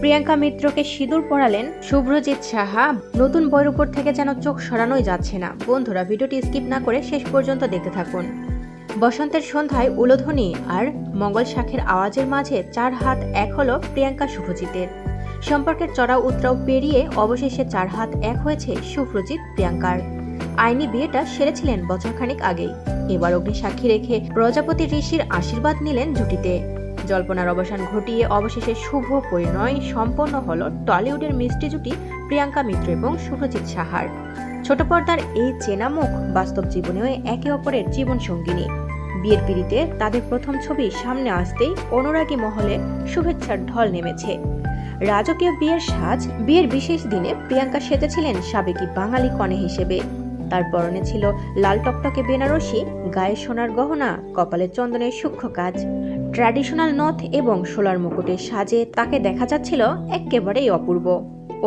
প্রিয়াঙ্কা মিত্রকে সিঁদুর পরালেন শুভ্রজিৎ সাহা। নতুন বইয়ের উপর থেকে যেন চোখ সরানোই যাচ্ছে না। বন্ধুরা, ভিডিওটি স্কিপ না করে শেষ পর্যন্ত দেখতে থাকুন। বসন্তের সন্ধ্যায় উলোধ্বনি আর মঙ্গল শাখের আওয়াজের মাঝে 4 হাত এক হলো প্রিয়াঙ্কা শুভজিতের। সম্পর্কের চড়াও উতরাও পেরিয়ে অবশেষে 4 হাত এক হয়েছে শুভ্রজিৎ প্রিয়াঙ্কার। আইনি বিয়েটা সেরেছিলেন বছরখানেক আগেই। এবার অগ্নি সাক্ষী রেখে প্রজাপতি ঋষির আশীর্বাদ নিলেন জুটিতে। জল্পনার অবসান ঘটিয়ে অবশেষে শুভ পরিণয় সম্পন্ন হল টলিউডের মিষ্টি জুটি প্রিয়াঙ্কা মিত্র এবং শুভজিৎ সাহার। ছোট পর্দার এই চেনা মুখ বাস্তব জীবনেও একে অপরের জীবন সঙ্গিনী। বিয়ের পিড়িতে তাদের প্রথম ছবি সামনে আসতেই অনুরাগী মহলে শুভেচ্ছার ঢল নেমেছে। রাজকীয় বিয়ের সাজ। বিয়ের বিশেষ দিনে প্রিয়াঙ্কা সেজেছিলেন সাবেকি বাঙালি কনে হিসেবে। তার পরনে ছিল লাল টকটকে বেনারসি, গায়ে সোনার গহনা, কপালে চন্দনের সূক্ষ্ম কাজ, ট্র্যাডিশনাল নথ এবং সোলার মুকুটের সাজে তাকে দেখা যাচ্ছিল একেবারেই অপূর্ব।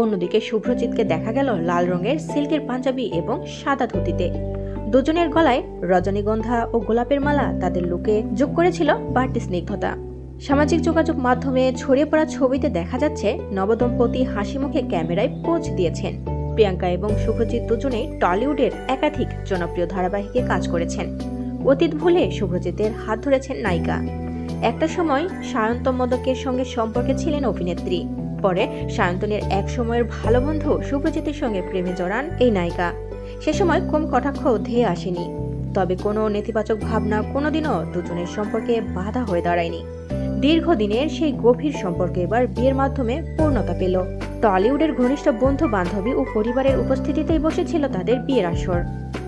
অন্যদিকে শুভ্রজিৎকে দেখা গেল লাল রঙের সিল্কের পাঞ্জাবি এবং সাদা ধুতিতে। দুজনের গলায় রজনীগন্ধা ও গোলাপের মালা তাদের লুকে যোগ করেছিল বাড়তি স্নিগ্ধতা। সামাজিক যোগাযোগ মাধ্যমে ছড়িয়ে পড়া ছবিতে দেখা যাচ্ছে নবদম্পতি হাসি মুখে ক্যামেরায় পোজ দিয়েছেন। প্রিয়াঙ্কা এবং শুভজিৎ দুজনেই টলিউডের একাধিক জনপ্রিয় ধারাবাহিকে কাজ করেছেন। অতীত ভুলে শুভজিতের হাত ধরেছেন নায়িকা। একটা সময় সায়ন্তন মোদকের সঙ্গে সম্পর্কে ছিলেন অভিনেত্রী। পরে সায়ন্তনের এক সময়ের ভালো বন্ধু শুভজিতের সঙ্গে প্রেমে জড়ান এই নায়িকা। সে সময় কম কটাক্ষ ধেয়ে আসেনি, তবে কোনো নেতিবাচক ভাবনা কোনোদিনও দুজনের সম্পর্কে বাধা হয়ে দাঁড়ায়নি। দীর্ঘদিনের সেই গভীর সম্পর্কে এবার বিয়ের মাধ্যমে পূর্ণতা পেল। টলিউডের ঘনিষ্ঠ বন্ধু বান্ধবী ও পরিবারের উপস্থিতিতেই বসেছিল তাদের বিয়ের আসর।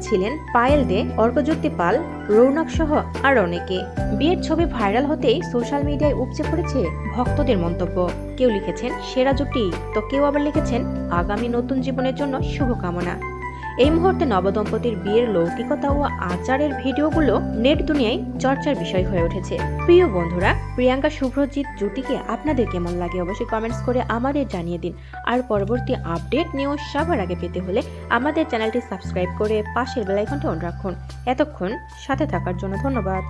ছিলেন পায়েল দে, অর্কজ্যোতি পাল, রৌনক সহ আর অনেকে। বিয়ের ছবি ভাইরাল হতেই সোশ্যাল মিডিয়ায় উপচে পড়েছে ভক্তদের মন্তব্য। কেউ লিখেছেন সেরা জুটি, তো কেউ আবার লিখেছেন আগামী নতুন জীবনের জন্য শুভকামনা। এই মুহূর্তে নবদম্পতির বিয়ের লৌকিকতা ও আচারের ভিডিওগুলো নেট দুনিয়ায় চর্চার বিষয় হয়ে উঠেছে। প্রিয় বন্ধুরা, প্রিয়াঙ্কা শুভ্রজিৎ জুটিকে আপনাদের কেমন লাগে অবশ্যই কমেন্টস করে আমাদের জানিয়ে দিন। আর পরবর্তী আপডেট নিউজ সবার আগে পেতে হলে আমাদের চ্যানেলটি সাবস্ক্রাইব করে পাশের বেল আইকনটি অন রাখুন। এতক্ষণ সাথে থাকার জন্য ধন্যবাদ।